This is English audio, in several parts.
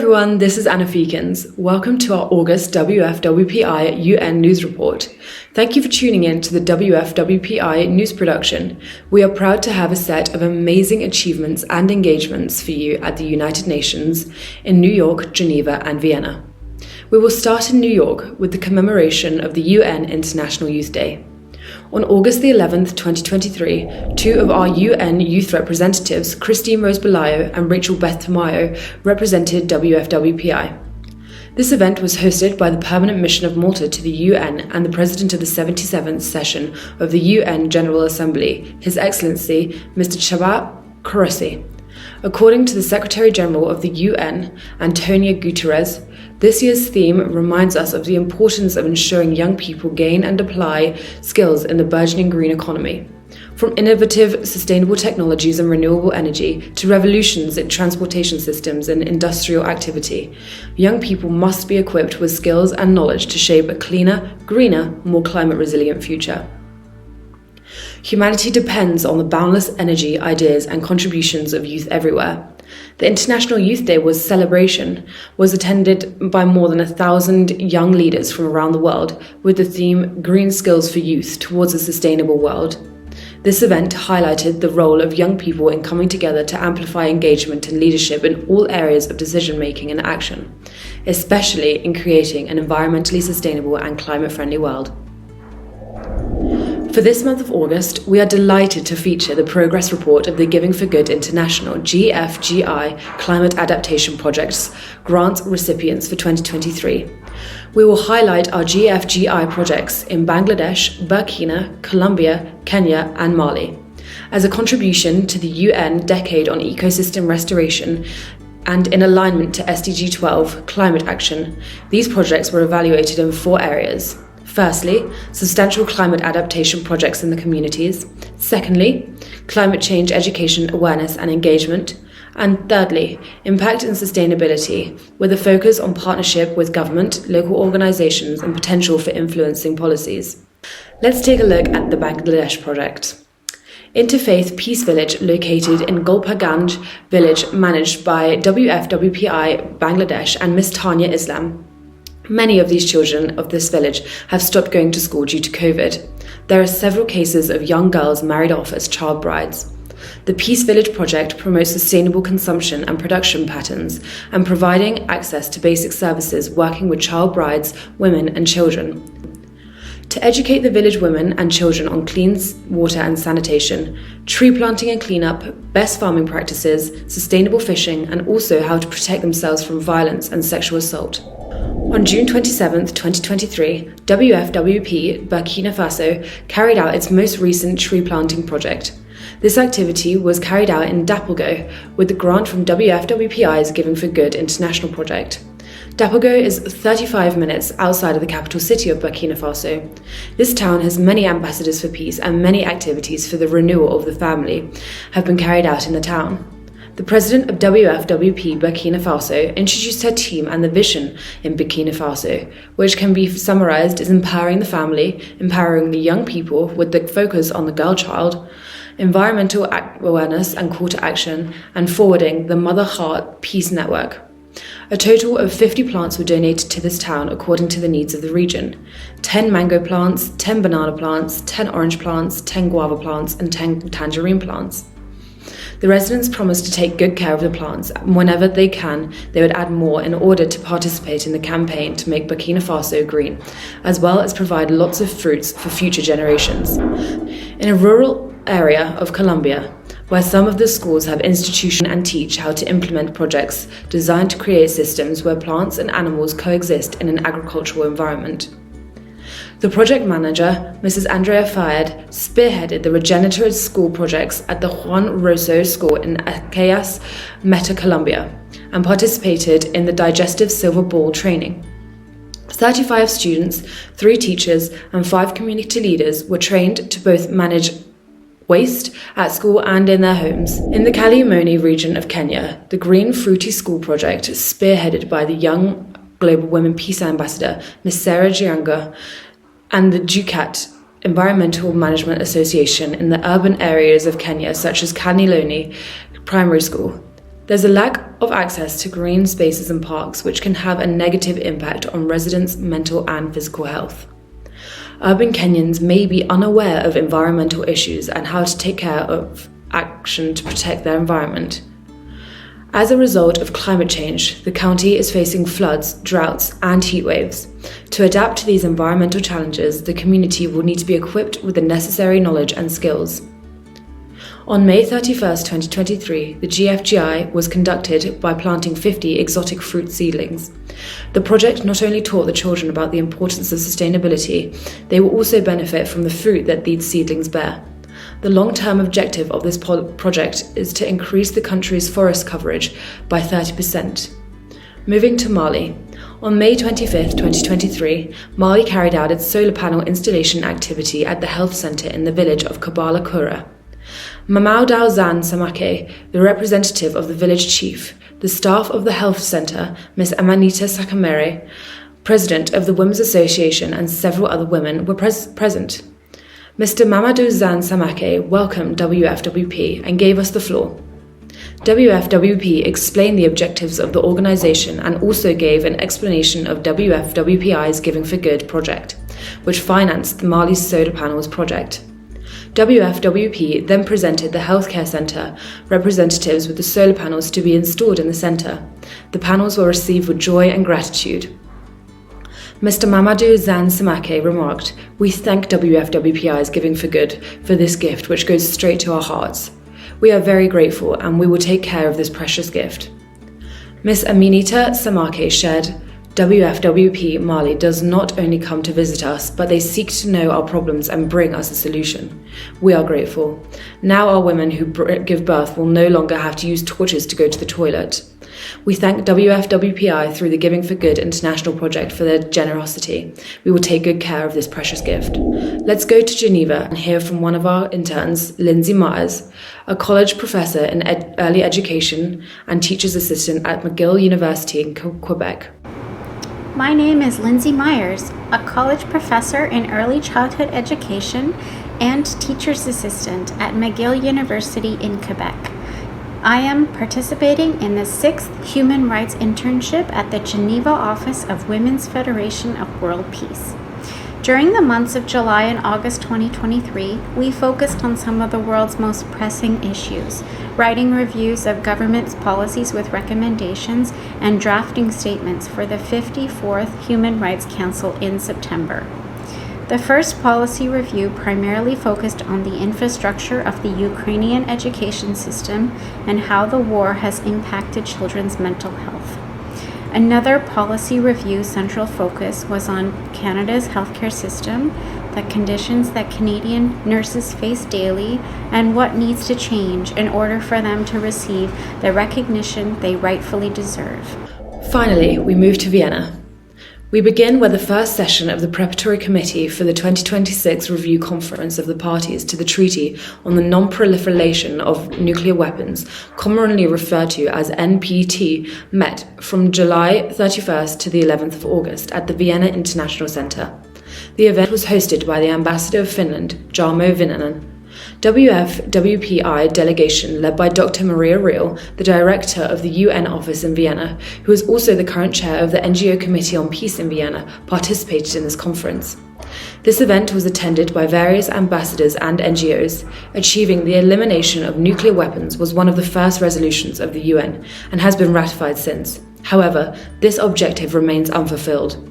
everyone, this is Anna Feekins. Welcome to our August WFWPI UN News Report. Thank you for tuning in to the WFWPI news production. We are proud to have a set of amazing achievements and engagements for you at the United Nations in New York, Geneva, and Vienna. We will start in New York with the commemoration of the UN International Youth Day. On August the 11th, 2023, two of our UN youth representatives, Christine Rose Belayo and Rachel Beth Tamayo, represented WFWPI. This event was hosted by the Permanent Mission of Malta to the UN and the President of the 77th session of the UN General Assembly, His Excellency Mr. Shabat Kurossi. According to the Secretary General of the UN, Antonio Guterres, this year's theme reminds us of the importance of ensuring young people gain and apply skills in the burgeoning green economy. From innovative, sustainable technologies and renewable energy to revolutions in transportation systems and industrial activity, young people must be equipped with skills and knowledge to shape a cleaner, greener, more climate-resilient future. Humanity depends on the boundless energy, ideas, and contributions of youth everywhere. The International Youth Day celebration was attended by more than 1,000 young leaders from around the world with the theme Green Skills for Youth Towards a Sustainable World. This event highlighted the role of young people in coming together to amplify engagement and leadership in all areas of decision-making and action, especially in creating an environmentally sustainable and climate-friendly world. For this month of August, we are delighted to feature the progress report of the Giving for Good International GFGI Climate Adaptation Project's grant recipients for 2023. We will highlight our GFGI projects in Bangladesh, Burkina, Colombia, Kenya, and Mali. As a contribution to the UN Decade on Ecosystem Restoration and in alignment to SDG 12 climate action, these projects were evaluated in 4 areas. Firstly, substantial climate adaptation projects in the communities. Secondly, climate change education, awareness and engagement. And thirdly, impact and sustainability, with a focus on partnership with government, local organizations and potential for influencing policies. Let's take a look at the Bangladesh project. Interfaith Peace Village, located in Golpaganj village, managed by WFWPI Bangladesh and Miss Tanya Islam. Many of these children of this village have stopped going to school due to COVID. There are several cases of young girls married off as child brides. The Peace Village project promotes sustainable consumption and production patterns and providing access to basic services working with child brides, women and children. To educate the village women and children on clean water and sanitation, tree planting and cleanup, best farming practices, sustainable fishing and also how to protect themselves from violence and sexual assault. On June 27, 2023, WFWP Burkina Faso carried out its most recent tree planting project. This activity was carried out in Dapolgo with the grant from WFWPI's Giving for Good International project. Dapolgo is 35 minutes outside of the capital city of Burkina Faso. This town has many ambassadors for peace and many activities for the renewal of the family have been carried out in the town. The president of WFWP Burkina Faso introduced her team and the vision in Burkina Faso, which can be summarized as empowering the family, empowering the young people with the focus on the girl child, environmental awareness and call to action, and forwarding the Mother Heart Peace Network. A total of 50 plants were donated to this town according to the needs of the region. 10 mango plants, 10 banana plants, 10 orange plants, 10 guava plants, and 10 tangerine plants. The residents promised to take good care of the plants, and whenever they can, they would add more in order to participate in the campaign to make Burkina Faso green, as well as provide lots of fruits for future generations. In a rural area of Colombia, where some of the schools have institutions and teach how to implement projects designed to create systems where plants and animals coexist in an agricultural environment. The project manager, Mrs. Andrea Fayed, spearheaded the regenerative school projects at the Juan Rosso School in Acayas, Meta, Colombia, and participated in the digestive silver ball training. 35 students, 3 teachers, and 5 community leaders were trained to both manage waste at school and in their homes. In the Kalimoni region of Kenya, the Green Fruity School project, spearheaded by the young Global Women Peace Ambassador, Ms. Sarah Gianga, and the Jukat Environmental Management Association in the urban areas of Kenya, such as Kaniloni Primary School. There's a lack of access to green spaces and parks, which can have a negative impact on residents' mental and physical health. Urban Kenyans may be unaware of environmental issues and how to take care of action to protect their environment. As a result of climate change, the county is facing floods, droughts, and heat waves. To adapt to these environmental challenges, the community will need to be equipped with the necessary knowledge and skills. On May 31, 2023, the GFGI was conducted by planting 50 exotic fruit seedlings. The project not only taught the children about the importance of sustainability, they will also benefit from the fruit that these seedlings bear. The long-term objective of this project is to increase the country's forest coverage by 30%. Moving to Mali. On May 25, 2023, Mali carried out its solar panel installation activity at the health centre in the village of Kabala Kura. Mamadou Zan Samake, the representative of the village chief, the staff of the health centre, Ms. Amanita Sakamere, president of the Women's Association, and several other women were present. Mr. Mamadou Zan Samake welcomed WFWP and gave us the floor. WFWP explained the objectives of the organisation and also gave an explanation of WFWPI's Giving for Good project, which financed the Mali's solar panels project. WFWP then presented the healthcare centre representatives with the solar panels to be installed in the centre. The panels were received with joy and gratitude. Mr. Mamadou Zan Samake remarked, "We thank WFWPI's Giving for Good for this gift which goes straight to our hearts. We are very grateful and we will take care of this precious gift." Ms. Aminita Samake shared, WFWP Mali does not only come to visit us, but they seek to know our problems and bring us a solution. We are grateful. Now our women who give birth will no longer have to use torches to go to the toilet. We thank WFWPI through the Giving for Good International Project for their generosity. We will take good care of this precious gift. Let's go to Geneva and hear from one of our interns, Lindsay Myers, a college professor in early education and teacher's assistant at McGill University in Quebec. My name is Lindsay Myers, a college professor in early childhood education and teacher's assistant at McGill University in Quebec. I am participating in the 6th Human Rights Internship at the Geneva office of Women's Federation of World Peace. During the months of July and August 2023, we focused on some of the world's most pressing issues, writing reviews of government's policies with recommendations, and drafting statements for the 54th Human Rights Council in September. The first policy review primarily focused on the infrastructure of the Ukrainian education system and how the war has impacted children's mental health. Another policy review central focus was on Canada's healthcare system, the conditions that Canadian nurses face daily, and what needs to change in order for them to receive the recognition they rightfully deserve. Finally, we move to Vienna. We begin with the first session of the Preparatory Committee for the 2026 Review Conference of the Parties to the Treaty on the Non-Proliferation of Nuclear Weapons, commonly referred to as NPT, met from July 31st to the 11th of August at the Vienna International Centre. The event was hosted by the Ambassador of Finland, Jarmo Vinnanen. WFWPI delegation led by Dr. Maria Reel, the director of the UN office in Vienna, who is also the current chair of the NGO Committee on Peace in Vienna, participated in this conference. This event was attended by various ambassadors and NGOs. Achieving the elimination of nuclear weapons was one of the first resolutions of the UN and has been ratified since. However, this objective remains unfulfilled.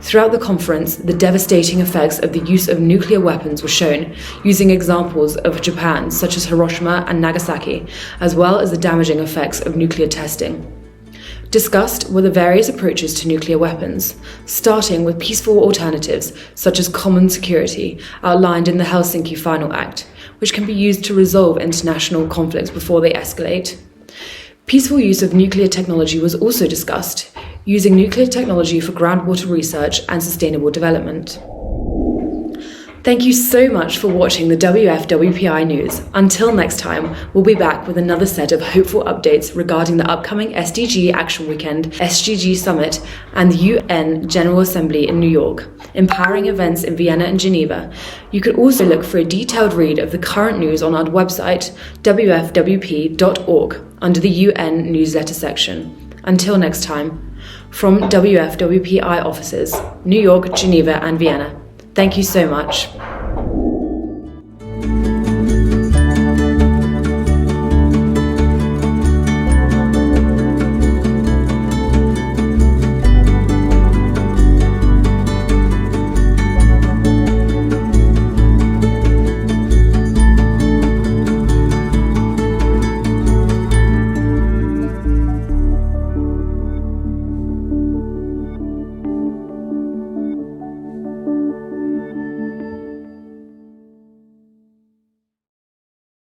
Throughout the conference, the devastating effects of the use of nuclear weapons were shown, using examples of Japan, such as Hiroshima and Nagasaki, as well as the damaging effects of nuclear testing. Discussed were the various approaches to nuclear weapons, starting with peaceful alternatives, such as common security, outlined in the Helsinki Final Act, which can be used to resolve international conflicts before they escalate. Peaceful use of nuclear technology was also discussed, using nuclear technology for groundwater research and sustainable development. Thank you so much for watching the WFWPI News. Until next time, we'll be back with another set of hopeful updates regarding the upcoming SDG Action Weekend, SDG Summit, and the UN General Assembly in New York, empowering events in Vienna and Geneva. You could also look for a detailed read of the current news on our website, wfwp.org. under the UN newsletter section. Until next time, from WFWPI offices, New York, Geneva, and Vienna, thank you so much.